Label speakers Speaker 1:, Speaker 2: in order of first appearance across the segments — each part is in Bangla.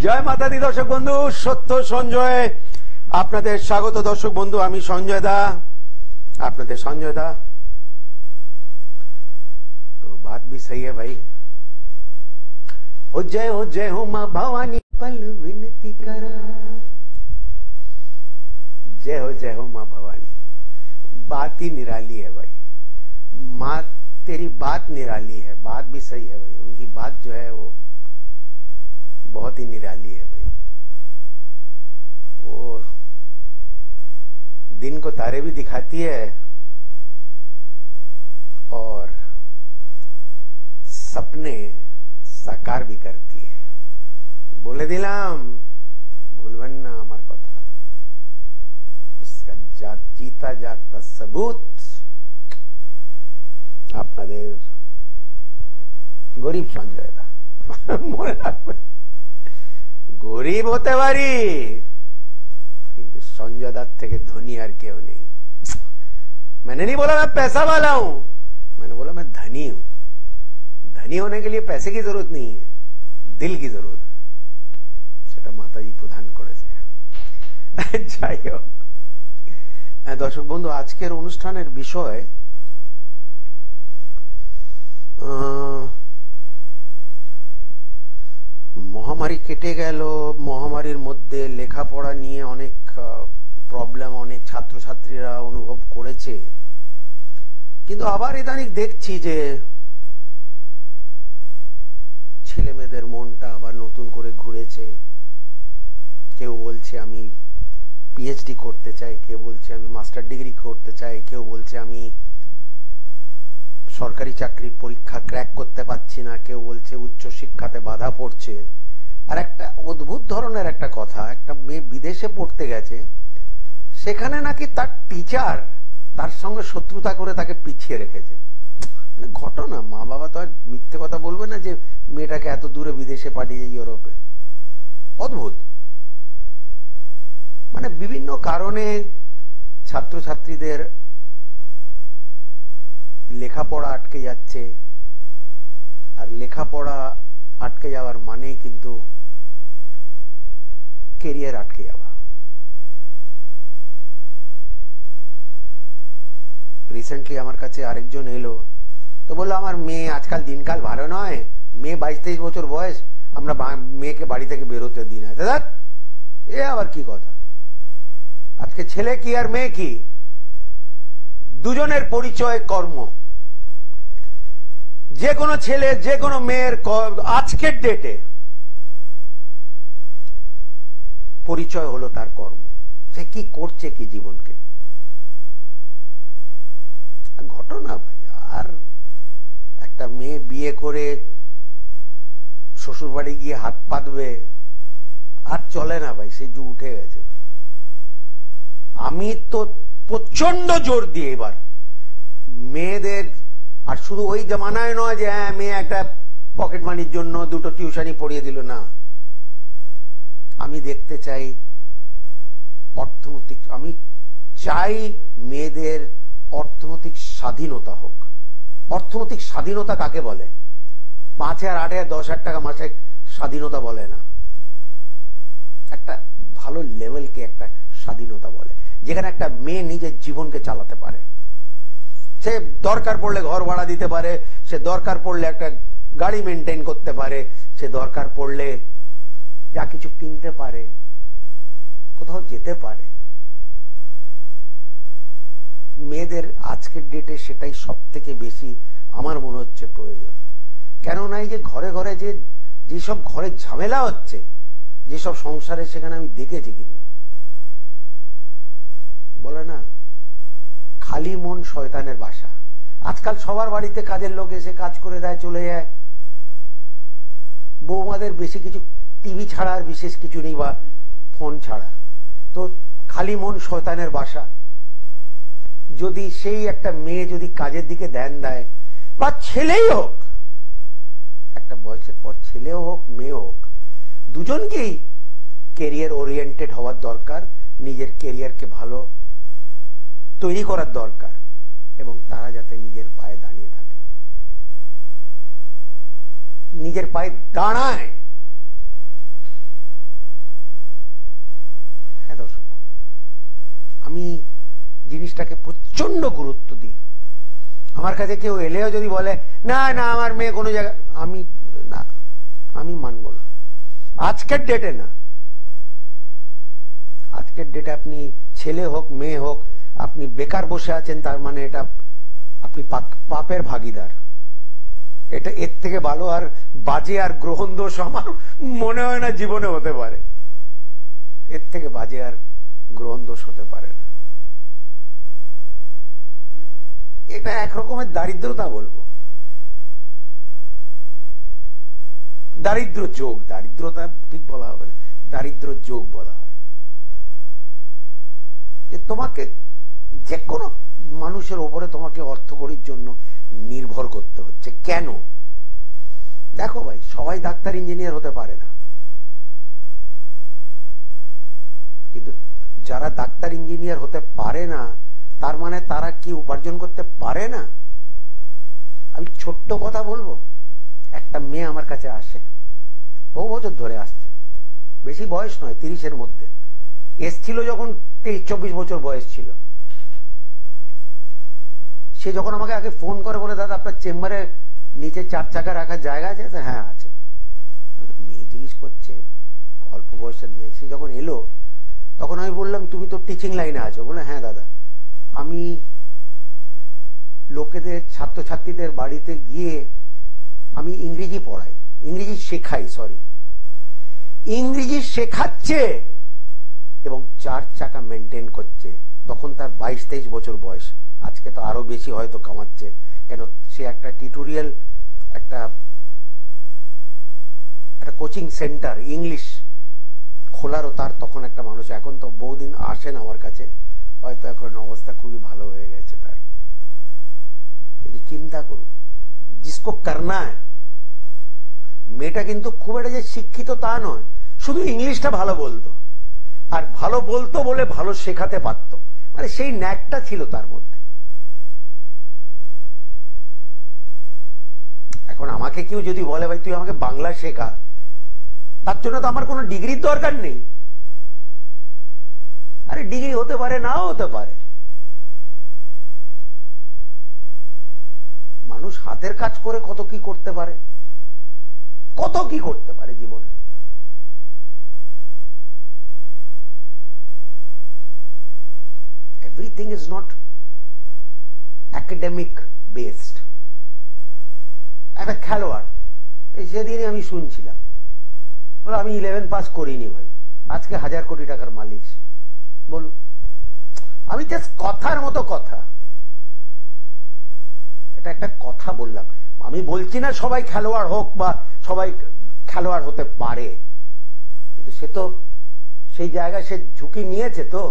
Speaker 1: জয় মাতা দি দর্শক বন্ধু, সত্য সঞ্জয় আপনাদের স্বাগত। দর্শক বন্ধু, আমি সঞ্জয় দা, আপনাদের সঞ্জয় দা। तो बात भी सही है भाई। हो जय हो मां भवानी पल विनती करा, जय हो मां भवानी। बात ही निराली है भाई, मां तेरी बात निराली है। बात भी सही है भाई, उनकी बात जो है वो बहुत ही निराली है भाई। वो दिन को तारे भी दिखाती है और सपने साकार भी करती है। बोले दिलाम भूलबन ना আমার কথা, उसका जीता जागता सबूत আপনাদের গরিব সঞ্জয় দা। মনে রাখবেন, গরিব হতে পারি কিন্তু সঞ্জয় দার থেকে ধনী আর কেউ नहीं। मैंने नहीं बोला मैं पैसा वाला हूं, मैंने बोला मैं धनी हूं। धनी होने के लिए पैसे की जरूरत नहीं है, दिल की जरूरत है। সেটা মাতাজি প্রদান করেছে। যাই হোক দর্শক বন্ধু, আজকের অনুষ্ঠানের বিষয় মহামারী কেটে গেল। মহামারীর মধ্যে লেখাপড়া নিয়ে অনেক প্রবলেম অনেক ছাত্রছাত্রীরা অনুভব করেছে, কিন্তু আবার ইদানিং দেখছি যে ছেলে মেয়েদের মনটা আবার নতুন করে ঘুরেছে। কেউ বলছে আমি পিএইচডি করতে চাই, কেউ বলছে আমি মাস্টার ডিগ্রি করতে চাই, কেউ বলছে আমি সরকারি চাকরির পরীক্ষা ক্র্যাক করতে পারছি না, কেউ বলছে উচ্চ শিক্ষাতে বাধা পড়ছে। আর একটা অদ্ভুত ধরনের একটা কথা, একটা মেয়ে বিদেশে পড়তে গেছে, সেখানে নাকি তার টিচার তার সঙ্গে শত্রুতা করে তাকে পিছিয়ে রেখেছে। মানে ঘটনা, মা বাবা তো আর মিথ্যে কথা বলবে না যে মেয়েটাকে এত দূরে বিদেশে পাঠিয়ে ইউরোপে। অদ্ভুত, মানে বিভিন্ন কারণে ছাত্রছাত্রীদের লেখাপড়া আটকে যাচ্ছে। আর লেখাপড়া আটকে যাওয়ার মানেই কিন্তু কেরিয়ার আটকে যাওয়া। রিসেন্টলি আমার কাছে আরেকজন এলো, তো বললো আমার মেয়ে, আজকাল দিনকাল ভালো নয়, মেয়ে 22-23 বছর বয়স, আমরা মেয়েকে বাড়ি থেকে বেরোতে দিই না। দাদা এ আবার কি কথা? আজকে ছেলে কি আর মেয়ে কি, দুজনের পরিচয় কর্ম। যে কোনো ছেলে যে কোনো মেয়ের আজকের ডেটে পরিচয় হলো তার কর্ম। সে কি করছে কি জীবনকে। ঘটনা ভাই, আর একটা মেয়ে বিয়ে করে শ্বশুর বাড়ি গিয়ে হাত পাতবে আর চলে না ভাই, সে যুগ উঠে গেছে ভাই। আমি তো প্রচন্ড জোর দিয়ে এবার মেয়েদের, আর শুধু ওই জামানায় নয় যে হ্যাঁ মেয়ে একটা পকেট মানির জন্য দুটো টিউশনি পড়িয়ে দিল, না। আমি দেখতে চাই অর্থনৈতিক, আমি চাই মেয়েদের অর্থনৈতিক স্বাধীনতা হোক। অর্থনৈতিক স্বাধীনতা কাকে বলে? 5,000, 8,000, 10,000 টাকা মাসে স্বাধীনতা বলে না। একটা ভালো লেভেলকে একটা স্বাধীনতা বলে, যেখানে একটা মেয়ে নিজের জীবনকে চালাতে পারে। সে দরকার পড়লে ঘর ভাড়া দিতে পারে, সে দরকার পড়লে একটা গাড়ি মেনটেন করতে পারে, সে দরকার পড়লে যা কিছু কিনতে পারে, কোথাও যেতে পারে। মেয়েদের আজকের ডেটে সেটাই সব থেকে বেশি আমার মনে হচ্ছে প্রয়োজন। কেননা এই যে ঘরে ঘরে যেসব ঘরে ঝামেলা হচ্ছে, যেসব সংসারে, সেখানে আমি দেখেছি কিন্তু বলে না খালি মন শয়তানের বাসা। আজকাল সবার বাড়িতে কাজের লোক এসে কাজ করে দেয়, চলে যায়। বৌমাদের বেশি কিছু টিভি ছাড়া আর বিশেষ কিছু নেই, বা ফোন ছাড়া। তো খালি মন শয়তানের বাসা। যদি সেই একটা মেয়ে যদি কাজের দিকে ধ্যান দেয়, বা ছেলেই হোক, একটা বয়সের পর ছেলেও হোক মেয়ে হোক, দুজনকেই ক্যারিয়ার ওরিয়েন্টেড হওয়ার দরকার। নিজের ক্যারিয়ারকে ভালো তৈরি করার দরকার, এবং তারা যাতে নিজের পায়ে দাঁড়িয়ে থাকে। নিজের পায়ে দাঁড়ায়, জিনিসটাকে প্রচন্ড গুরুত্ব দিই। আমার কাছে কেউ এলেও যদি বলে না না আমার মেয়ে কোনো জায়গায়, আমি মানবো না। আজকের ডেটে না, আজকের ডেটে আপনি ছেলে হোক মেয়ে হোক, আপনি বেকার বসে আছেন তার মানে এটা আপনি পাপের ভাগীদার। এটা এর থেকে ভালো আর বাজে আর গ্রহণ দোষ আমার মনে হয় না জীবনে হতে পারে। এর থেকে বাজে আর গ্রহণ দোষ হতে পারে না। এটা একরকমের দারিদ্রতা বলবো, দারিদ্র যোগ, দারিদ্রতা ঠিক বলা হবে না, দারিদ্র যোগ বলা হয়। তোমাকে যে কোনো মানুষের উপরে তোমাকে অর্থকড়ির জন্য নির্ভর করতে হচ্ছে কেন? দেখো ভাই, সবাই ডাক্তার ইঞ্জিনিয়ার হতে পারে না, কিন্তু যারা ডাক্তার ইঞ্জিনিয়ার হতে পারে না তার মানে তারা কি উপার্জন করতে পারে না? আমি ছোট্ট কথা বলবো, একটা মেয়ে আমার কাছে আসে, বহু বছর ধরে আসছে, বেশি বয়স নয়, 30-এর মধ্যে, এসছিল যখন 23-24 বছর বয়স ছিল। সে যখন আমাকে আগে ফোন করে বলে দাদা আপনার চেম্বারে নিচে 4 চাকা রাখার জায়গা আছে? হ্যাঁ আছে। মেয়ে জিজ্ঞেস করছে, অল্প বয়সের মেয়ে। সে যখন এলো তখন আমি বললাম তুমি তো টিচিং লাইনে আছো? বলে হ্যাঁ দাদা, আমি লোকেদের ছাত্রছাত্রীদের বাড়িতে গিয়ে আমি ইংরেজি পড়াই, ইংরেজি শেখাই, ইংরেজি শেখাচ্ছে এবং 4 চাকা মেনটেন করছে। তখন তার 22-23 বছর বয়স, আজকে তো আরো বেশি হয়তো কামাচ্ছে, কেন সে একটা টিউটোরিয়াল, একটা কোচিং সেন্টার ইংলিশ খোলারও তার তখন একটা মানুষ। এখন তো বহুদিন আসেন আমার কাছে, হয়তো এখন অবস্থা খুবই ভালো হয়ে গেছে তার। কিন্তু চিন্তা করুন, জিসকো করনা হ্যায়। মেয়েটা কিন্তু খুব একটা যে শিক্ষিত তা নয়, শুধু ইংলিশটা ভালো বলতো, আর ভালো বলতো বলে ভালো শেখাতে পারতো, মানে সেই ন্যাকটা ছিল তার মধ্যে। এখন আমাকে কেউ যদি বলে ভাই তুই আমাকে বাংলা শেখা, তার জন্য তো আমার কোনো ডিগ্রির দরকার নেই। আরে ডিগ্রি হতে পারে, নাও হতে পারে। মানুষ হাতের কাজ করে কত কি করতে পারে, কত কি করতে পারে জীবনে। Everything is not academic based. একটা খেলোয়াড়, সেদিনই আমি শুনছিলাম, বলো আমি 11 পাস করিনি ভাই, আজকে 1000 কোটি টাকার মালিক। বল, আমি জাস্ট কথার মতো কথা, এটা একটা কথা বললাম। আমি বলছি না সবাই খেলোয়াড় হোক বা সবাই খেলোয়াড় হতে পারে, কিন্তু সে তো সেই জায়গায় সে ঝুঁকি নিয়েছে। তো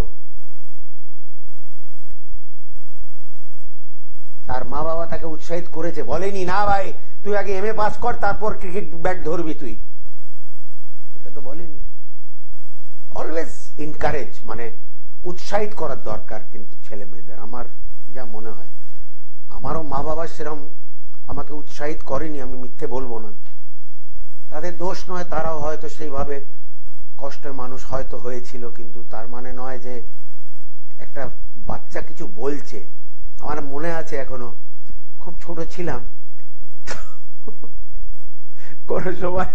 Speaker 1: তার মা বাবা তাকে উৎসাহিত করেছে, বলেনি না ভাই তুই আগে এমএ পাস কর তারপর ক্রিকেট ব্যাট ধরবি তুই, এটা তো বলেনি। অলওয়েজ এনকারেজ, মানে উৎসাহিত করার দরকার কিন্তু ছেলে মেয়েদের। আমার যা মনে হয়, আমারও মা বাবা সেরকম আমাকে উৎসাহিত করেনি, আমি মিথ্যে বলবো না। তাদের দোষ নয়, তারাও হয়তো সেইভাবে কষ্টের মানুষ হয়তো হয়েছিল, কিন্তু তার মানে নয় যে একটা বাচ্চা কিছু বলছে। আমার মনে আছে এখনো, খুব ছোট ছিলাম, কোন সময়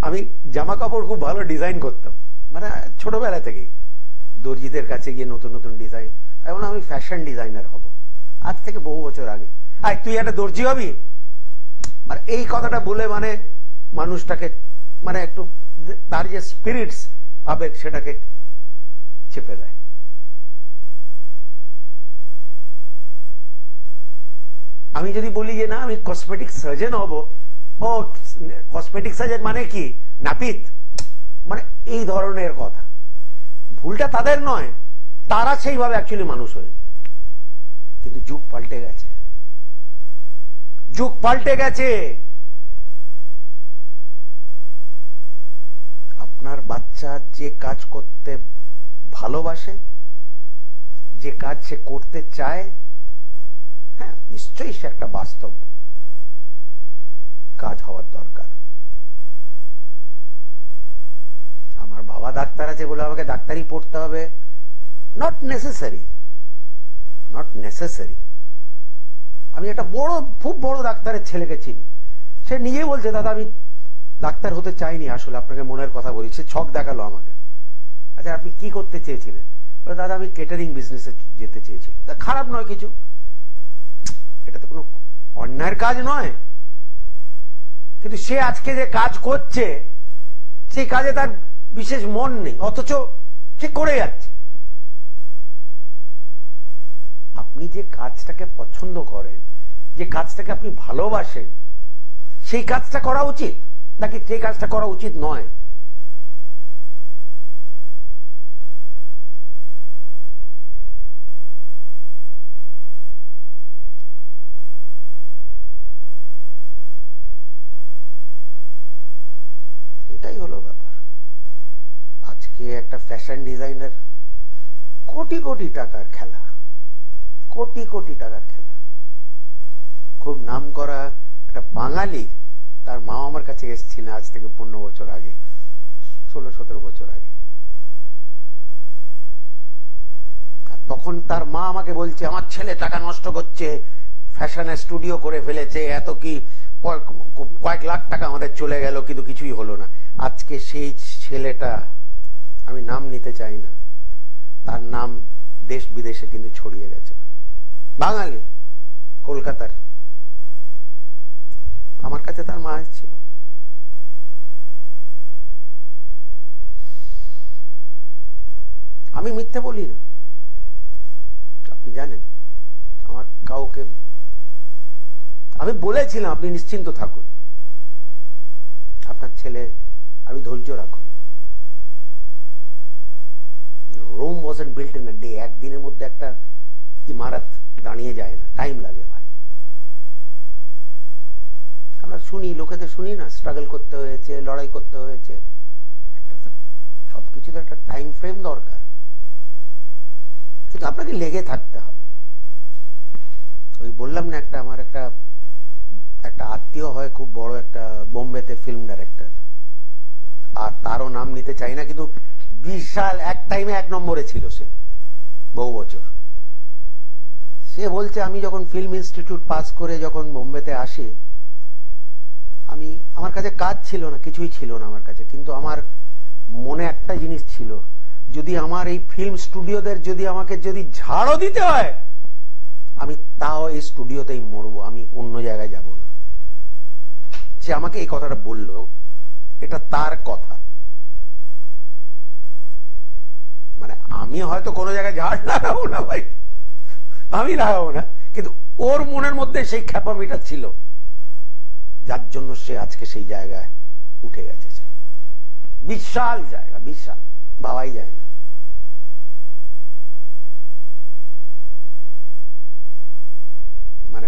Speaker 1: আমি জামা কাপড় খুব ভালো ডিজাইন করতাম, মানে ছোটবেলা থেকেই দর্জিদের কাছে গিয়ে নতুন নতুন ডিজাইন। এখন আমি ফ্যাশন ডিজাইনার হব, আজ থেকে বহু বছর আগে। আর তুই একটা দর্জি হবি, মানে এই কথাটা বলে মানে মানুষটাকে মানে একটু তার যে স্পিরিটস আবেগ সেটাকে চেপে দেয়। আমি যদি বলি যে না আমি কসমেটিক সার্জন হব, ও কসমেটিক সার্জন মানে কি নাপিত, মানে এই ধরনের কথা। ভুলটা তাদের নয়, তারা সেইভাবে অ্যাকচুয়ালি মানুষ হয়েছে। কিন্তু যুগ পাল্টে গেছে, যুগ পাল্টে গেছে। আপনার বাচ্চা যে কাজ করতে ভালোবাসে, যে কাজ সে করতে চায়, হ্যাঁ নিশ্চয়ই সে একটা বাস্তব কাজ হওয়ার দরকার। আমার বাবা ডাক্তার আছে বলে আমাকে ডাক্তারি পড়তে হবে, নট নেসেসারি। Not necessary. আমি একটা খুব বড় ডাক্তারের ছেলেকে চিনি, সে নিজেই বলছে দাদা আমি ডাক্তার হতে চাইনি, আসলে আপনাকে মনের কথা বলি। সে ছক দেখালো আমাকে। আচ্ছা আপনি কি করতে চেয়েছিলেন? বলে দাদা আমি কেটারিং বিজনেসে যেতে চেয়েছিলাম। খারাপ নয় কিছু, এটা তো কোনো অন্যায়ের কাজ নয়, কিন্তু সে আজকে যে কাজ করছে সেই কাজে তার বিশেষ মন নেই, অথচ সে করে যাচ্ছে। আপনি যে কাজটাকে পছন্দ করেন, যে কাজটাকে আপনি ভালোবাসেন, সেই কাজটা করা উচিত নাকি সেই কাজটা করা উচিত নয়? এটাই হলো ব্যাপার। আজকে একটা ফ্যাশন ডিজাইনার কোটি কোটি টাকার খেলা, কোটি কোটি টাকার খেলা। খুব নাম করা একটা বাঙালি, তার মা আমার কাছে এসেছিলেন আজ থেকে 15 বছর আগে, 16-17 বছর আগে। তখন তার মা আমাকে বলছে আমার ছেলে টাকা নষ্ট করছে, ফ্যাশনের স্টুডিও করে ফেলেছে, এত কি কয়েক লাখ টাকা আমাদের চলে গেল, কিন্তু কিছুই হলো না। আজকে সেই ছেলেটা, আমি নাম নিতে চাই না, তার নাম দেশ বিদেশে কিন্তু ছড়িয়ে গেছে। বাঙালি, কলকাতার। আমার কাছে তার মা এসেছিল। আমি মিথ্যে বলি না, আপনি জানেন। আমার কাউকে আমি বলেছিলাম আপনি নিশ্চিন্ত থাকুন, আপনার ছেলে, আপনি ধৈর্য রাখুন। Rome wasn't built in a day. একদিনের মধ্যে একটা ইমারত দাঁড়িয়ে যায় না, টাইম লাগে ভাই। আমরা শুনি, লোকেদের শুনি না, স্ট্রাগল করতে হয়েছে, লড়াই করতে হয়েছে। একটা সবকিছু তো একটা টাইম ফ্রেম দরকার, কিন্তু আপনাকে লেগে থাকতে হবে। ওই বললাম না, একটা আমার একটা আত্মীয় হয়, খুব বড় একটা বোম্বেতে ফিল্ম ডাইরেক্টর, আর তারও নাম নিতে চাই না, কিন্তু বিশাল এক টাইমে 1 নম্বরে ছিল সে বহু বছর। সে বলছে আমি যখন ফিল্ম ইনস্টিটিউট পাস করে যখন বোম্বেতে আসি, আমার কাছে কাজ ছিল না, কিছুই ছিল না আমার কাছে, কিন্তু আমার মনে একটা জিনিস ছিল, যদি আমার এই ফিল্ম স্টুডিওদের আমাকে ঝাড়ও দিতে হয়, আমি তাও এই স্টুডিওতেই মরবো, আমি অন্য জায়গায় যাব না। সে আমাকে এই কথাটা বলল, এটা তার কথা। মানে আমি হয়তো কোনো জায়গায় ঝাড় লাগাবো না ভাই, আমি লাগাবো না, কিন্তু ওর মনের মধ্যে সেই খ্যাপামিটা ছিল, যার জন্য সে আজকে সেই জায়গায় উঠে গেছে। বিশাল জায়গা, বিশাল, ভাবাই যায় না। মানে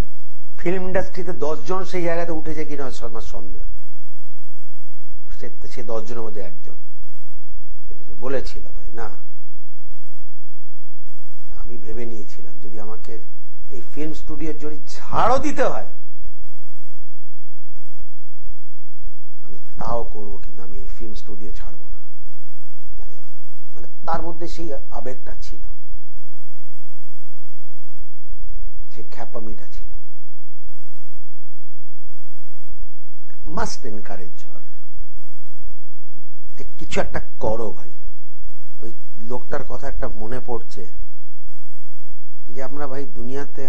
Speaker 1: ফিল্ম ইন্ডাস্ট্রিতে 10 জন সেই জায়গাতে উঠেছে কিনা আমার সন্দেহ। সে 10 জনের মধ্যে একজন। বলেছিল ভাই না, আমি ভেবে নিয়েছিলাম যদি আমাকে এই ফিল্ম স্টুডিওর যদি ঝাড়ও দিতে হয় আমি তাও করবো, কিন্তু আমি এই ফিল্ম স্টুডিও ছাড়বো না। মানে তার মধ্যে সেই আবেগটা ছিল, সেই খ্যাপামিটা ছিল। মাস্ট এনকারেজ হর, কিছু একটা করো ভাই। ওই লোকটার কথা একটা মনে পড়ছে যে আমরা ভাই দুনিয়াতে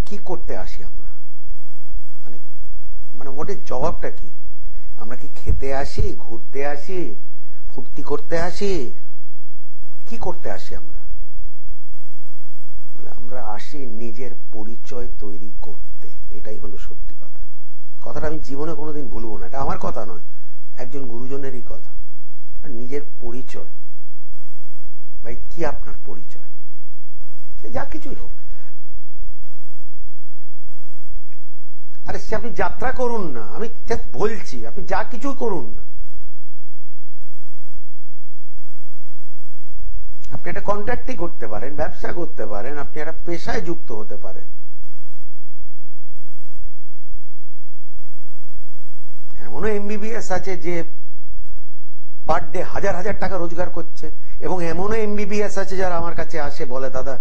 Speaker 1: কি করতে আসি আমরা, মানে মানে ওটার জবাবটা কি? আমরা কি খেতে আসি, ঘুরতে আসি, ফুর্তি করতে আসি, কি করতে আসি আমরা? আমরা আসি নিজের পরিচয় তৈরি করতে। এটাই হলো সত্যি কথা। কথাটা আমি জীবনে কোনোদিন ভুলবো না, এটা আমার কথা নয়, একজন গুরুজনেরই কথা। নিজের পরিচয় ভাই, কি আপনার পরিচয়? সে যা কিছুই হোক, আরে সে আপনি যাত্রা করুন না, আমি বলছি আপনি যা কিছু করুন না, আপনি একটা কন্ট্রাক্টই করতে পারেন, ব্যবসা করতে পারেন, আপনি একটা পেশায় যুক্ত হতে পারেন। এমনও এমবিবিএস আছে যে পার ডে 1000 টাকা রোজগার করছে, এবং এমনও এমবিবিএস আছে যারা আমার কাছে আসে বলে দাদা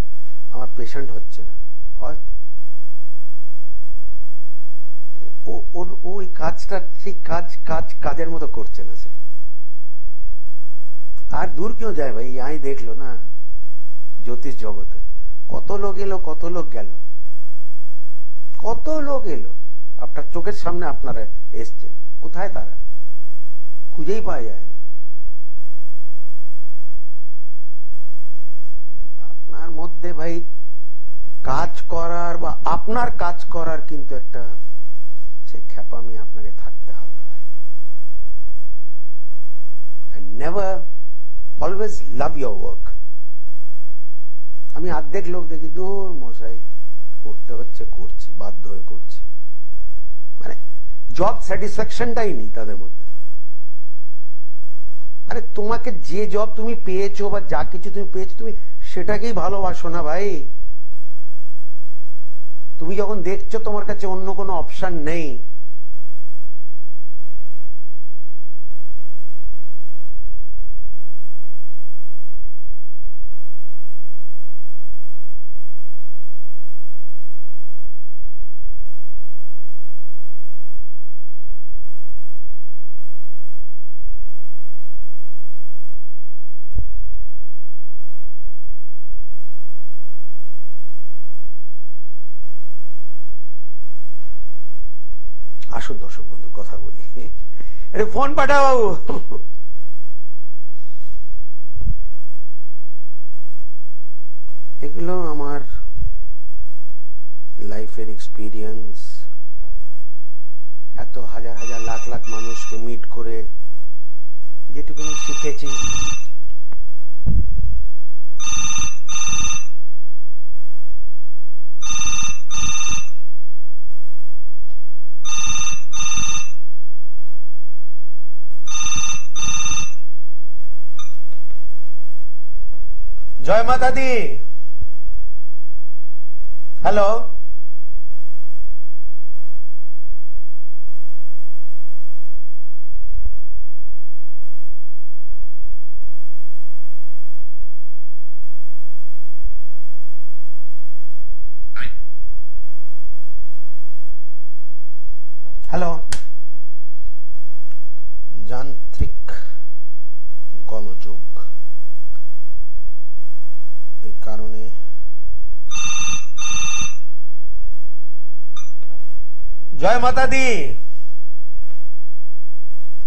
Speaker 1: আমার পেশেন্ট হচ্ছে না, হয় ওই কাজটা ঠিক কাজের মতো করছে না সে। আর দূর क्यों যায় ভাই, यही देख लो না জ্যোতিষ জগতে কত লোক এলো কত লোক গেল, কত লোক এলো আপনার চোখের সামনে, আপনারা এসছেন, কোথায় তারা খুঁজেই পাওয়া যায় না। আপনার মধ্যে ভাই কাজ করার বা আপনার কাজ করার কিন্তু একটা সেই খ্যাপামি আপনাকে থাকতে হবে ভাই। And never always love your work. আমি অর্ধেক লোক দেখি দূর মশাই করতে হচ্ছে, করছি, বাধ্য হয়ে করছি, মানে জব স্যাটিসফ্যাকশনটাই নেই তাদের মধ্যে। আরে তোমাকে যে জব তুমি পেয়েছো বা যা কিছু তুমি পেয়েছো, তুমি সেটাকেই ভালোবাসো না ভাই। তুমি যখন দেখছো তোমার কাছে অন্য কোনো অপশন নেই, আসুন দর্শক বন্ধু কথা বলি, আরে ফোন পাঠাও বাবু। এগুলো আমার লাইফের এক্সপিরিয়েন্স, এত হাজার হাজার লাখ লাখ মানুষকে মিট করে যেটুকু শিখেছি। জয় মাতা দি। হ্যালো, হ্যালো, যান্ত্রিক গোলযোগ এই কারণে জয় মাতা দি।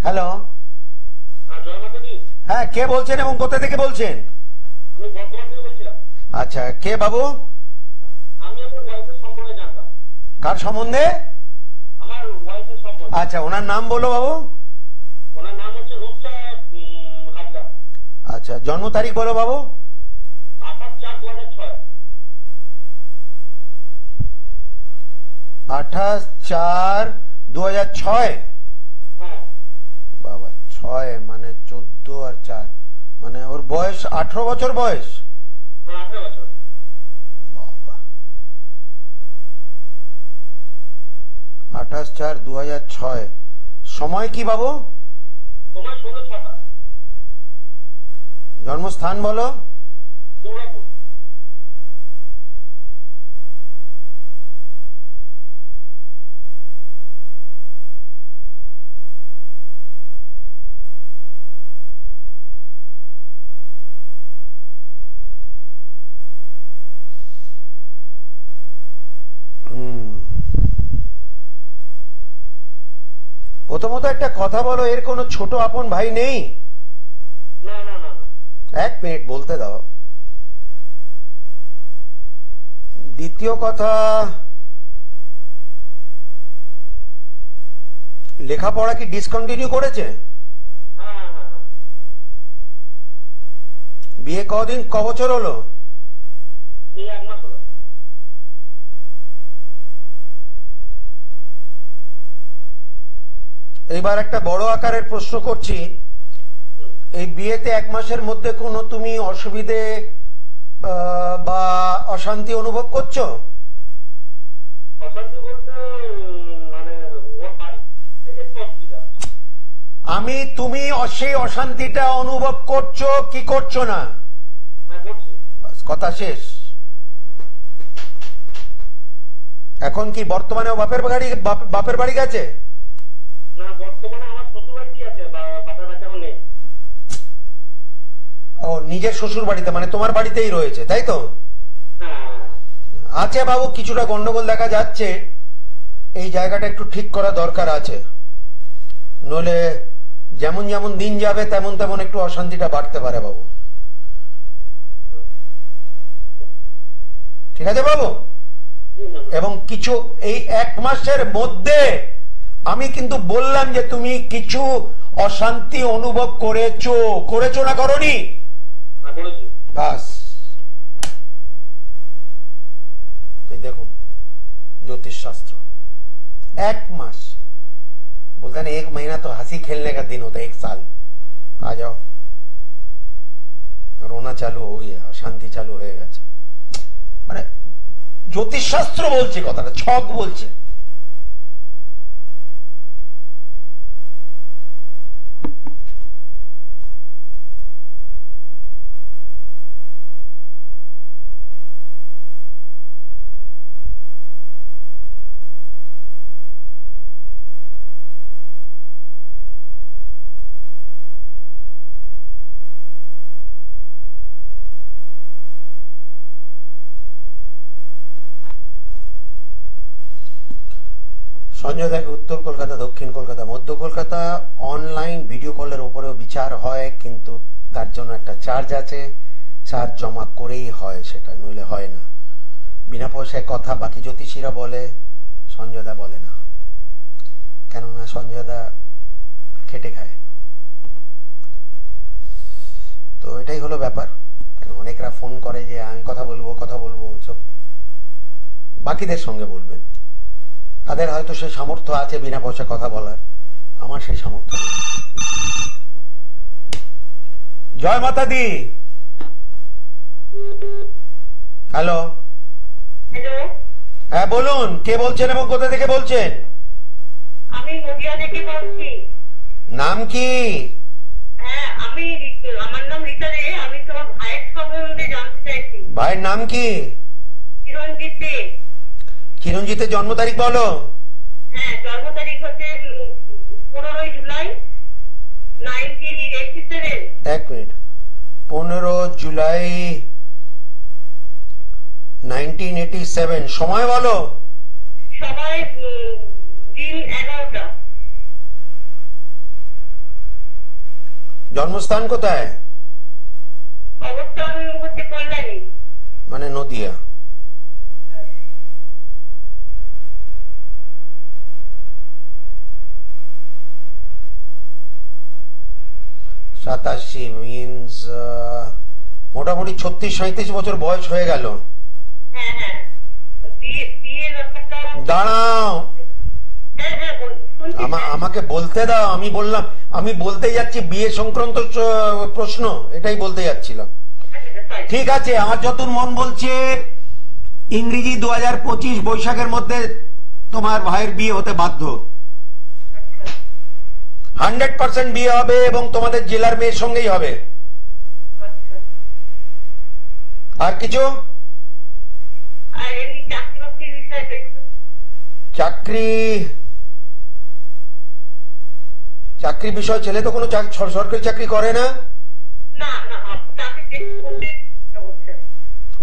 Speaker 1: হ্যালো, হ্যাঁ কে বলছেন এবং কোথা থেকে বলছেন? আচ্ছা, কে বাবু? কার সম্বন্ধে? আচ্ছা, ওনার নাম বলো বাবু।
Speaker 2: ওনার নাম হচ্ছে রূপসা হাজরা।
Speaker 1: আচ্ছা, জন্ম তারিখ বলো বাবু।
Speaker 2: 28/4/2006।
Speaker 1: 28/4/2006।
Speaker 2: হ্যাঁ
Speaker 1: বাবা, 6 মানে 14 আর 4 মানে ওর বয়স 18 বছর বয়স।
Speaker 2: হ্যাঁ 18 বছর।
Speaker 1: বাবা, 28/4/2006। সময় কি বাবু?
Speaker 2: সময় সন্ধ্যে 6টা।
Speaker 1: জন্মস্থান বলো।
Speaker 2: দুর্গাপুর।
Speaker 1: প্রথমত একটা কথা বলো, এর কোনো ছোট আপন ভাই নেই?
Speaker 2: না না না না।
Speaker 1: এক মিনিট বলতে দাও। দ্বিতীয় কথা, লেখাপড়া কি ডিসকন্টিনিউ করেছে?
Speaker 2: হ্যাঁ হ্যাঁ হ্যাঁ।
Speaker 1: বিয়ে ক বছর হলো?
Speaker 2: এই 1 মাস হলো।
Speaker 1: এইবার একটা বড় আকারের প্রশ্ন করছি, এই বিয়েতে 1 মাসের মধ্যে কোনো তুমি অসুবিধে বা অশান্তি অনুভব করছো?
Speaker 2: অশান্তি বলতে মানে ওর বাড়ি থেকে একটু অসুবিধা।
Speaker 1: তুমি সেই অশান্তিটা অনুভব করছো কি করছো না?
Speaker 2: হ্যাঁ করছি।
Speaker 1: বাস, কথা শেষ।
Speaker 3: এখন কি বর্তমানে বাপের বাড়ি গেছে?
Speaker 2: না, বর্তমানে আমার শ্বশুর বাড়িতেই আছে, বাপের বাড়িতে এখন নেই।
Speaker 3: ও নিজের শ্বশুর বাড়িতে, মানে তোমার বাড়িতেই রয়েছে, তাই তো?
Speaker 2: হ্যাঁ।
Speaker 3: আছে বাবু, কিছুটা গন্ডগোল দেখা যাচ্ছে, এই জায়গাটা একটু ঠিক করা দরকার আছে, নইলে যেমন যেমন দিন যাবে তেমন তেমন একটু অশান্তিটা বাড়তে পারে বাবু। ঠিক আছে বাবু? এবং কিছু এই 1 মাসের মধ্যে আমি কিন্তু বললাম যে তুমি কিছু অশান্তি অনুভব করেছো না করনি? বাস, এই দেখুন ज्योतिष शास्त्र 1 मास बोलता ना, 1 महीना तो हंसी खेलने का दिन होता है, 1 साल। आ जाओ, रोना चालू हो गया, अशांति चालू হয়ে গেছে। মানে জ্যোতিষ শাস্ত্র বলছে কথাটা, ছক বলছে। সঞ্জয় দেখে উত্তর কলকাতা, দক্ষিণ কলকাতা, মধ্য কলকাতা অনলাইন ভিডিও কলের উপরেও বিচার হয়, কিন্তু তার জন্য একটা চার্জ আছে, চার্জ জমা করেই হয়, সেটা নইলে হয় না। বিনা পয়সায় কথা বাকি জ্যোতিষীরা বলে, সঞ্জয়দা বলে না, কেননা সঞ্জয়দা খেটে খায়। তো এটাই হলো ব্যাপার। কেন অনেকরা ফোন করে যে আমি কথা বলবো, সব বাকিদের সঙ্গে বলবেন, তাদের হয়তো সেই সামর্থ্য আছে বিনা পয়সা কথা বলার, আমার সেই সামর্থ্য নেই। জয় মাতা দি। হ্যালো, হ্যাঁ বলুন, কে বলছেন এবং কোথা থেকে বলছেন?
Speaker 4: আমি নদিয়া থেকে বলছি। নাম কি? হ্যাঁ, আমার নাম রীতা দে। আমি তোমার ভাইয়ের সম্বন্ধে জানতে চাইছি।
Speaker 3: ভাইয়ের নাম কি?
Speaker 4: চিরঞ্জিত দে।
Speaker 3: চিরঞ্জিতের জন্ম তারিখ বলো।
Speaker 4: হ্যাঁ, জন্ম তারিখ হচ্ছে 15 জুলাই 1987।
Speaker 3: 1 মিনিট, 15 জুলাই 1987। সময় বলো।
Speaker 4: সময় দিন 11টা।
Speaker 3: জন্মস্থান কোথায়?
Speaker 4: অবস্থান হচ্ছে কল্যাণী,
Speaker 3: মানে নদিয়া। সাতাশি মিনস মোটামুটি 36-37 বছর বয়স হয়ে গেল।
Speaker 4: হ্যাঁ হ্যাঁ, বিয়ের ব্যাপারটা।
Speaker 3: দাঁড়াও, আমাকে বলতে দাও। আমি বলতে যাচ্ছি বিয়ে সংক্রান্ত প্রশ্ন, এটাই বলতে যাচ্ছিলাম। ঠিক আছে, আমার যতদূর মন বলছে ইংরেজি 2025 বৈশাখের মধ্যে তোমার ভাইয়ের বিয়ে হতে বাধ্য। 100% বিয়ে হবে এবং তোমাদের জেলার মেয়ের সঙ্গেই হবে। আর কিছু? চাকরি বিষয়, ছেলে তো কোনো সরকারি চাকরি করে না।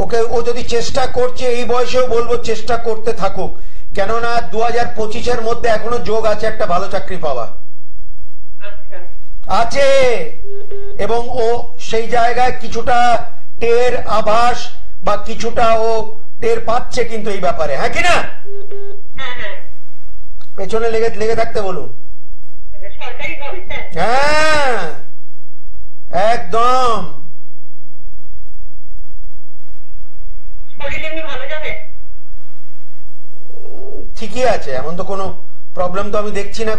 Speaker 3: ওকে, ও যদি চেষ্টা করছে এই বয়সেও বলবো চেষ্টা করতে থাকুক, কেননা 2025-এর মধ্যে এখনো যোগ আছে একটা ভালো চাকরি পাওয়া আছে, এবং ও সেই জায়গায় কিছুটা টের আভাস বা কিছুটা ও টের পাচ্ছে কিন্তু এই ব্যাপারে, হ্যাঁ কি না? পেছনে লেগে থাকতে বলুন। হ্যাঁ একদম। ঠিকই আছে, এমন তো কোনো প্রবলেম তো আমি দেখছি না,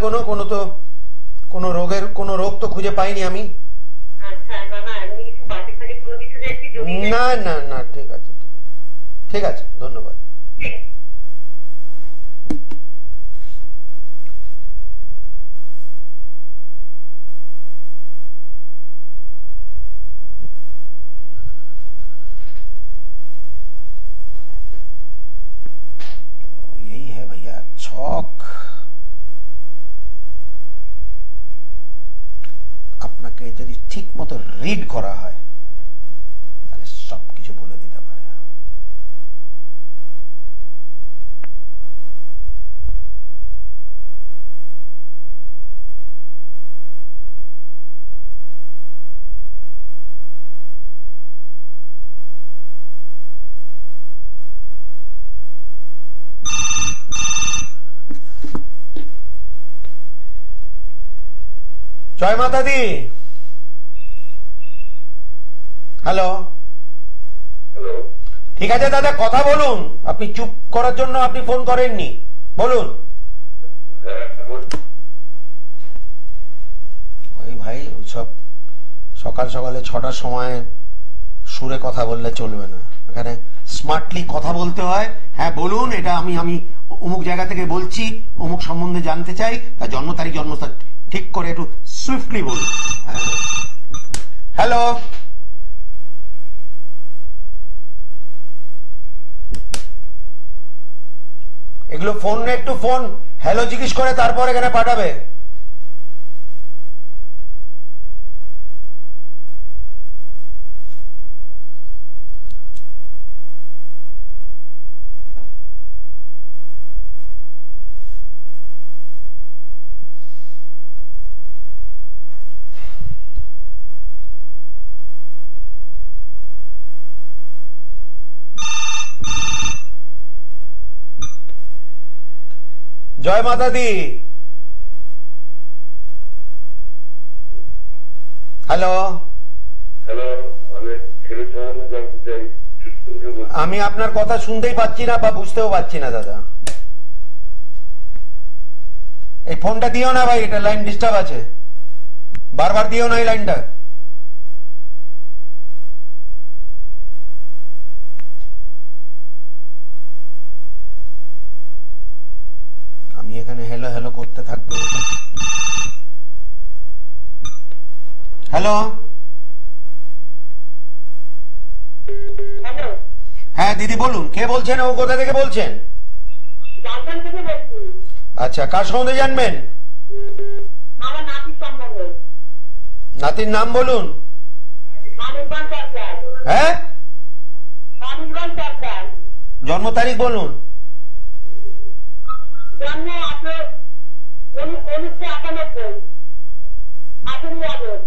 Speaker 3: কোনো রোগ তো খুঁজে পাইনি আমি। না না না, ঠিক আছে, ঠিক আছে, ধন্যবাদ। আপনাকে যদি ঠিক মতো রিড করা হয় তাহলে সবকিছু বলে দিতে পারে। জয় মাতা দি। হ্যালো,
Speaker 2: হ্যালো,
Speaker 3: ঠিক আছে দাদা, কথা বলুন। আপনি চুপ করার জন্য আপনি ফোন করেননি, বলুন। ওই ভাই, ওইসব সকাল সকালে 6টার সময় সুরে কথা বললে চলবে না, এখানে স্মার্টলি কথা বলতে হয়। হ্যাঁ বলুন, এটা আমি অমুক জায়গা থেকে বলছি, অমুক সম্বন্ধে জানতে চাই, তার জন্ম তারিখ জন্মস্থান ঠিক করে একটু সুইফটলি বলুন। হ্যালো, এগুলো ফোন একটু ফোন হ্যালো জিজ্ঞেস করে তারপর এখানে পাঠাবে। জয় মাতা দি। হ্যালো,
Speaker 2: হ্যালো, আমি ছেলের সম্বন্ধে জানতে চাই।
Speaker 3: আমি আপনার কথা শুনতেই পাচ্ছি না বা বুঝতেও পাচ্ছি না দাদা। এই ফোনটা দিও না ভাই, এটা লাইন ডিস্টার্ব আছে, বারবার দিও না এই লাইনটা। আমি এখানে হ্যালো হ্যালো করতে থাকবো। হ্যালো,
Speaker 4: হ্যালো,
Speaker 3: হ্যাঁ দিদি বলুন, কে বলছেন ও কোথা থেকে বলছেন?
Speaker 4: জানতাম থেকে বলছি।
Speaker 3: আচ্ছা, কার সম্বন্ধে জানবেন?
Speaker 4: আমার নাতির সম্বন্ধে।
Speaker 3: নাতির নাম বলুন।
Speaker 4: মানুষবান সরকার।
Speaker 3: হ্যাঁ,
Speaker 4: মানুষবান সরকার।
Speaker 3: জন্ম তারিখ বলুন।
Speaker 4: জন্ম 1998, 18 আগস্ট।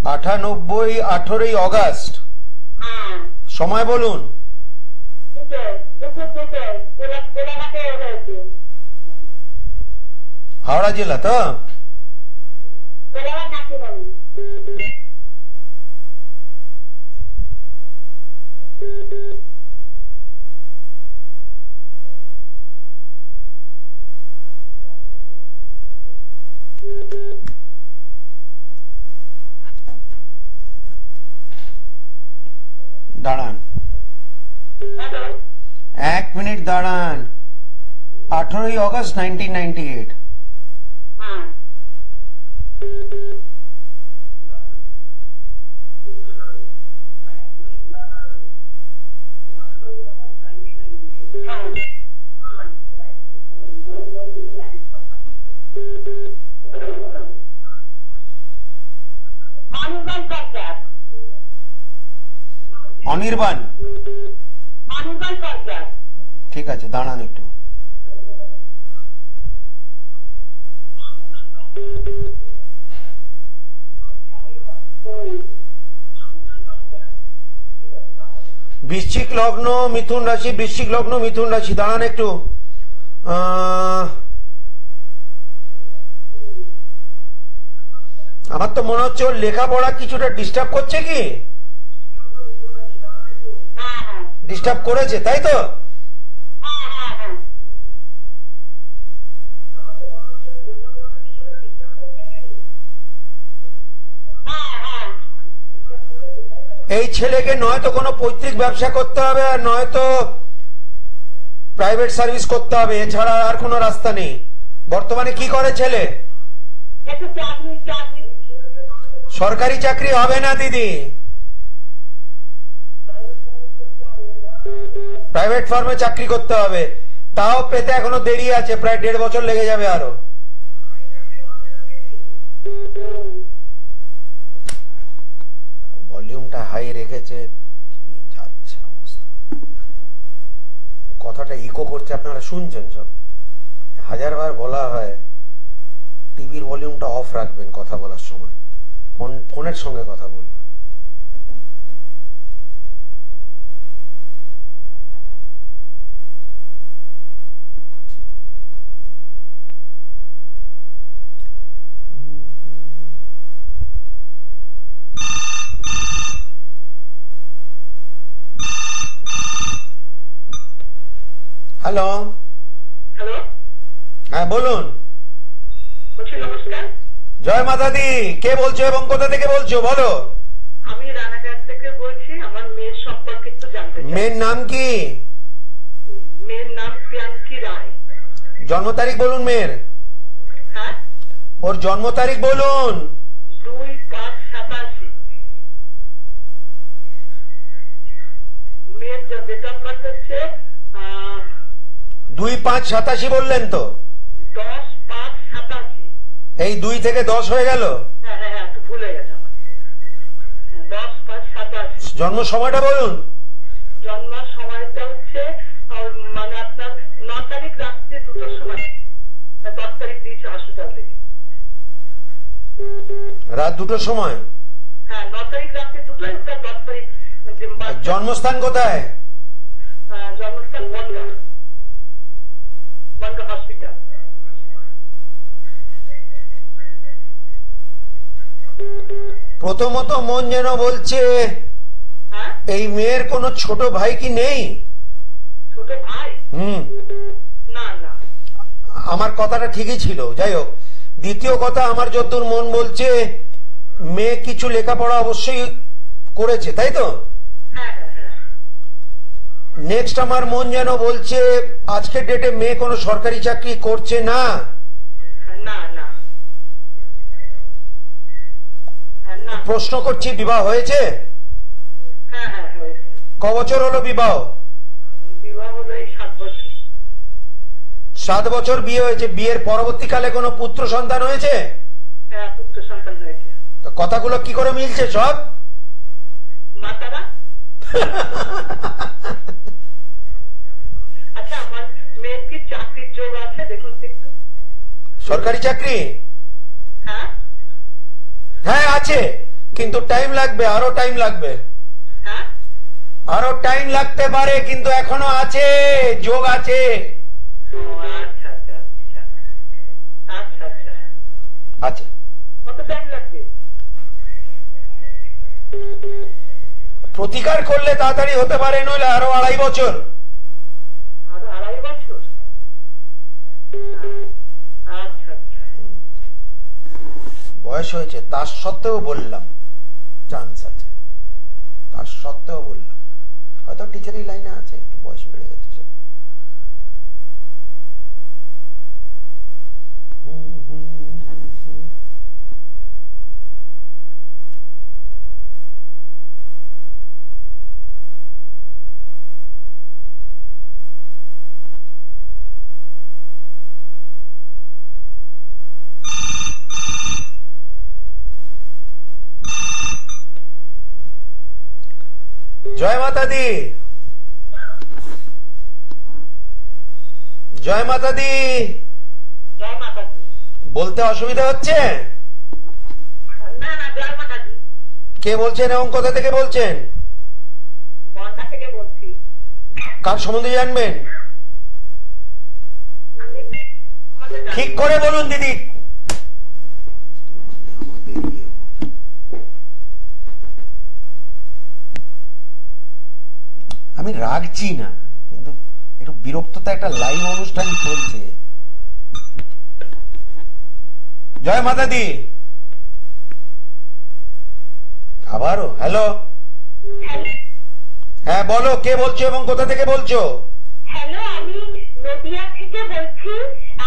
Speaker 3: 98, 18 অগস্ট।
Speaker 4: হ্যাঁ,
Speaker 3: সময় বলুন।
Speaker 4: দুপুর কোলাঘাটে হয়েছে।
Speaker 3: হাওড়া জেলা তো?
Speaker 4: কোলাঘাট নাতিবাড়ি।
Speaker 3: দাঁড়ান,
Speaker 4: হ্যালো,
Speaker 3: 1 মিনিট দাঁড়ান। 18 অগস্ট 1998।
Speaker 4: হ্যাঁ, মানুষবান সরকার।
Speaker 3: অনির্বাণ,
Speaker 4: মানুষবান সরকার।
Speaker 3: ঠিক আছে, দাঁড়ান একটু। বৃশ্চিক লগ্ন মিথুন রাশি, বৃশ্চিক লগ্ন মিথুন রাশি। দাঁড়ান একটু। আমার তো মনে হচ্ছে ওর লেখাপড়া কিছুটা ডিস্টার্ব করছে। কি
Speaker 4: হ্যাঁ, হ্যাঁ,
Speaker 3: ডিস্টার্ব করেছে, তাই তো?
Speaker 4: হ্যাঁ, হ্যাঁ, হ্যাঁ। হ্যাঁ, হ্যাঁ।
Speaker 3: এই ছেলেকে নয়তো কোনো পৈতৃক ব্যবসা করতে হবে, আর নয়তো প্রাইভেট সার্ভিস করতে হবে, এছাড়া আর কোনো রাস্তা নেই। বর্তমানে কি করে ছেলে?
Speaker 4: একটু চাকরি।
Speaker 3: সরকারি চাকরি হবে না দিদি, প্রাইভেট ফার্মে চাকরি করতে হবে। তাও পেতে এখনো দেরি আছে, প্রায় 1.5 বছর লেগে যাবে আরো। হাই রেখেছে, কি যাচ্ছে অবস্থা। কথাটা ইকো করছে, আপনারা শুনছেন সব। 1000 বার বলা হয় টিভির ভলিউমটা অফ রাখবেন কথা বলার সময়, ফোনের সঙ্গে কথা বলবেন। হ্যালো।
Speaker 4: হ্যালো,
Speaker 3: হ্যাঁ বলুন।
Speaker 4: বলছি নমস্কার।
Speaker 3: জয় মাতা দি, কে বলছো এবং কোথা থেকে বলছো বলো?
Speaker 4: আমি রানাঘাট থেকে বলছি, আমার মেয়ের সম্পর্কে একটু জানতে চাই।
Speaker 3: মেয়ের নাম কি?
Speaker 4: মেয়ের নাম প্রিয়াঙ্কি রায়।
Speaker 3: জন্ম তারিখ বলুন মেয়ের।
Speaker 4: হ্যাঁ,
Speaker 3: ওর জন্ম তারিখ বলুন।
Speaker 4: 2/5/87। মেয়ের ডেট অফ বার্থ হচ্ছে
Speaker 3: 2/5/87 বললেন তো?
Speaker 4: 10/5/87।
Speaker 3: এই 2 থেকে 10 হয়ে গেল।
Speaker 4: হ্যাঁ হ্যাঁ হ্যাঁ, একটু ভুল হয়ে গেছে আমার। 10/5/87।
Speaker 3: জন্ম সময়টা বলুন।
Speaker 4: জন্মার সময়টা হচ্ছে মানে আপনার 9 তারিখ রাত্রে 2টোর সময়। 10 তারিখ দিয়েছে হসপিটাল থেকে।
Speaker 3: রাত 2টোর সময়।
Speaker 4: হ্যাঁ, 9 তারিখ রাত্রে 2টোয়, 10 তারিখ।
Speaker 3: জন্মস্থান কোথায়?
Speaker 4: জন্মস্থান বনগাঁ হসপিটাল।
Speaker 3: প্রথমত মন যেন বলছে
Speaker 4: হ্যাঁ,
Speaker 3: এই মেয়ের কোনো ছোট ভাই কি নেই?
Speaker 4: ছোট ভাই? না না,
Speaker 3: আমার কথাটা ঠিকই ছিল, যাই হোক। দ্বিতীয় কথা, আমার যতদূর মন বলছে মেয়ে কিছু লেখাপড়া অবশ্যই করেছে, তাই তো?
Speaker 4: হ্যাঁ হ্যাঁ হ্যাঁ।
Speaker 3: নেক্সট আমার মন যেন বলছে আজকের ডেটে মেয়ে কোনো সরকারি চাকরি করছে না।
Speaker 4: না না না।
Speaker 3: প্রশ্ন করছি, বিবাহ হয়েছে?
Speaker 4: হ্যাঁ হ্যাঁ হয়েছে।
Speaker 3: ক বছর হলো বিবাহ?
Speaker 4: বিবাহ হলো এই 7 বছর।
Speaker 3: 7 বছর বিয়ে হয়েছে। বিয়ের পরবর্তীকালে কোনো পুত্র সন্তান হয়েছে?
Speaker 4: হ্যাঁ, পুত্র সন্তান হয়েছে।
Speaker 3: তো কথাগুলো কি করে মিলছে সব?
Speaker 4: মাতারা। আচ্ছা, আমার মেয়ের কি চাকরির যোগ আছে দেখুন তো একটু।
Speaker 3: সরকারি চাকরি?
Speaker 4: হ্যাঁ
Speaker 3: হ্যাঁ আছে, কিন্তু টাইম লাগবে, আরো টাইম লাগবে।
Speaker 4: হ্যাঁ,
Speaker 3: আরো টাইম লাগতে পারে, কিন্তু এখনো আছে, যোগ আছে।
Speaker 4: আচ্ছা আচ্ছা আচ্ছা আচ্ছা আচ্ছা।
Speaker 3: আছে।
Speaker 4: কত টাইম লাগবে?
Speaker 3: প্রতিকার করলে তাড়াতাড়ি হতে পারে, নইলে আরো 2.5 বছর।
Speaker 4: আরো 2.5 বছর? আচ্ছা আচ্ছা।
Speaker 3: বয়স হয়েছে, তার সত্ত্বেও বললাম চান্স আছে, তার সত্ত্বেও বললাম। হয়তো টিচারি লাইনে আছে, একটু বয়স বেড়ে গেছে। জয় মাতা দি। জয় মাতা দি।
Speaker 4: জয় মাতা দি।
Speaker 3: বলতে অসুবিধা হচ্ছে?
Speaker 4: না না, জয় মাতা দি।
Speaker 3: কে বলছেন এবং কোথা থেকে বলছেন?
Speaker 4: বনগাঁ থেকে বলছি।
Speaker 3: কার সম্বন্ধে জানবেন? ঠিক করে বলুন দিদি। আমি রাগছি না, কিন্তু একটু বিরক্ততা, একটা লাইভ অনুষ্ঠান চলছে। জয় মাতা দি। আবারও হ্যালো। হ্যাঁ বলো, কে বলছো এবং কোথা থেকে বলছো?
Speaker 4: হ্যালো, আমি নদিয়া থেকে বলছি।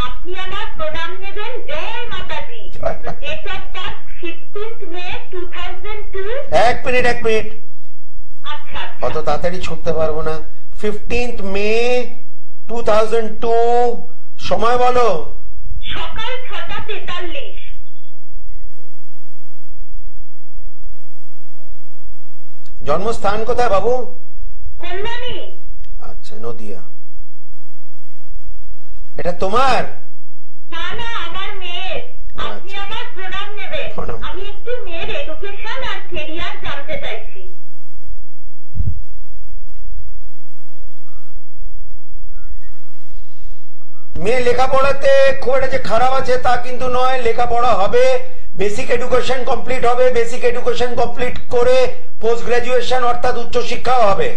Speaker 4: আপনি আমার প্রণাম নেবেন। জয় মাতা দি। Date of birth 15th May 2002।
Speaker 3: এক মিনিট।
Speaker 4: আচ্ছা,
Speaker 3: অত তাড়াতাড়ি ছুটতে পারবো না। 15th May 2002। সময় বলো।
Speaker 4: সকাল 6:43।
Speaker 3: জন্মস্থান কোথায় বাবু?
Speaker 4: কল্যাণী।
Speaker 3: আচ্ছা, নদিয়া। এটা তোমার?
Speaker 4: না না, আমার মেয়ের। আপনি
Speaker 3: আচ্ছা।
Speaker 4: আমার প্রণাম নেবেন।
Speaker 3: প্রণাম।
Speaker 4: আমি একটু মেয়ের এডুকেশন আর কেরিয়ার জানতে চাইছি।
Speaker 3: মেয়ে লেখাপড়াতে খুব একটা যে খারাপ আছে তা কিন্তু নয়, লেখাপড়া হবে, বেসিক এডুকেশন কমপ্লিট হবে, বেসিক এডুকেশন কমপ্লিট করে পোস্ট গ্রাজুয়েশন অর্থাৎ উচ্চ শিক্ষাও হবে।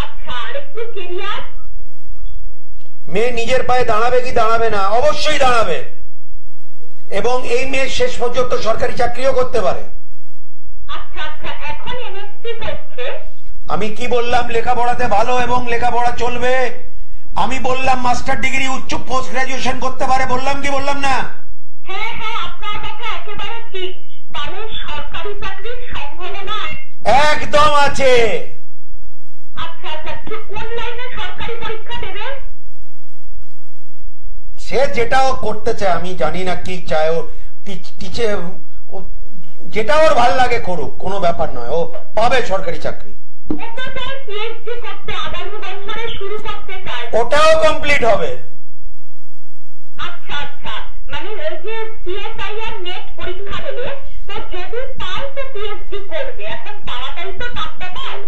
Speaker 4: আচ্ছা, আর একটু কেরিয়ার?
Speaker 3: মেয়ে নিজের পায়ে দাঁড়াবে কি দাঁড়াবে না? অবশ্যই দাঁড়াবে, এবং এই মেয়ে শেষ পর্যন্ত সরকারি চাকরিও করতে পারে।
Speaker 4: আচ্ছা আচ্ছা, এখন এমএসসি করছে।
Speaker 3: আমি কি বললাম? লেখাপড়াতে ভালো এবং লেখাপড়া চলবে। আমি বললাম মাস্টার ডিগ্রি উচ্চ পোস্ট গ্রাজুয়েশন করতে পারে, বললাম কি বললাম না?
Speaker 4: হ্যাঁ হ্যাঁ, আপনার কথা একেবারে ঠিক। তাহলে সরকারি চাকরির সম্ভাবনা
Speaker 3: একদম আছে।
Speaker 4: আচ্ছা আচ্ছা, কোন লাইনে সরকারি পরীক্ষা দেবে?
Speaker 3: সে যেটাও করতে চায়, আমি জানি না কি চায়, ও টিচে যেটা ওর ভাল লাগে করুক, কোনো ব্যাপার নয়, ও পাবে সরকারি চাকরি।
Speaker 4: পিএইচডি করতে আগামী বছরে শুরু করতে চায়,
Speaker 3: ওটাও কমপ্লিট হবে।
Speaker 4: আচ্ছা আচ্ছা, মানে ওই যে সিএসআইআর নেট পরীক্ষা দেবে, তো যদি পায় তো পিএইচডি করবে। এখন তাড়াতাড়ি তো টাকা পায়।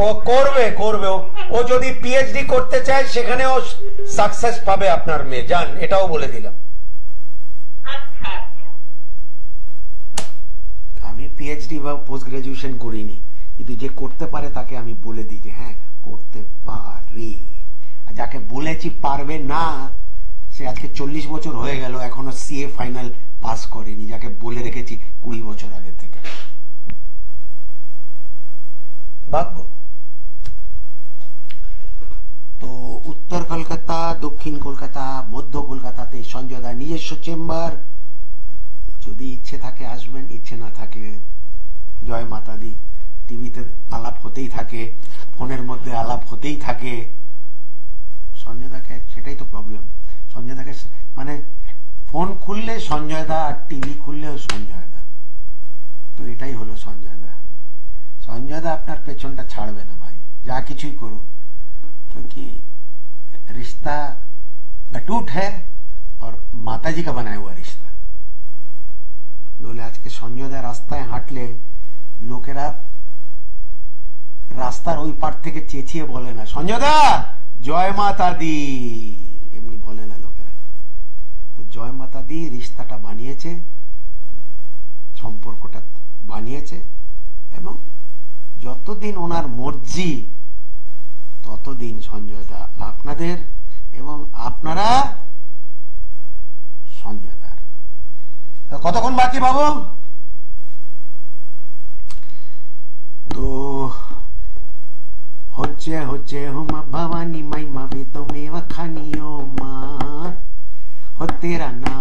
Speaker 3: ও করবে করবে, ও যদি পিএইচডি করতে চায় সেখানেও সাকসেস পাবে আপনার মেয়ে, জান, এটাও বলে দিলাম।
Speaker 4: আচ্ছা আচ্ছা,
Speaker 1: আমি পিএইচডি বা পোস্ট গ্রাজুয়েশন করিনি, কিন্তু যে করতে পারে তাকে আমি বলে দিই যে হ্যাঁ করতে পারে। আর যাকে বলেছি পারবে না, সে আজকে 40 বছর হয়ে গেল এখনো সিএ ফাইনাল পাস করেনি, যাকে বলে রেখেছি 20 বছর আগে থেকে।
Speaker 3: ভাগ্য।
Speaker 1: তো উত্তর কলকাতা, দক্ষিণ কলকাতা, মধ্য কলকাতাতে সঞ্জয় দা নিজস্ব চেম্বার, যদি ইচ্ছে থাকে আসবেন, ইচ্ছে না থাকলে জয় মাতা দি। টিভিতে আলাপ হতেই থাকে, ফোনের মধ্যে আলাপ হতেই থাকে। সঞ্জয় দাকে, সেটাই তো প্রবলেম, সঞ্জয় দাকে মানে ফোন খুললে সঞ্জয় দা আর টিভি খুললেও সঞ্জয় দা। তো এটাই হলো সঞ্জয় দা। সঞ্জয় দা আপনার পেছনটা ছাড়বে না ভাই, যা কিছুই করুন, क्योंकि रिश्ता अटूट है और माता जी का बनाया हुआ रिश्ता। বলে আজকে সঞ্জয় দা রাস্তায় হাঁটলে লোকেরা রাস্তার ওই পার থেকে চেঁচিয়ে বলে না সঞ্জয় দা জয় মাতা দি, এমনি বলে না লোকেরা। তো জয় মাতা দি রিশতাটা বানিয়েছে, সম্পর্কটা বানিয়েছে, এবং যতদিন ওনার মর্জি ততদিন সঞ্জয় দা আপনাদের এবং আপনারা সঞ্জয় দার।
Speaker 3: কতক্ষণ বাকি বাবু?
Speaker 1: তো হচ্ছে হচ্ছে হুমা ভবানী মাই মাবে তো মেवा खानियो माँ हो तेरा नाम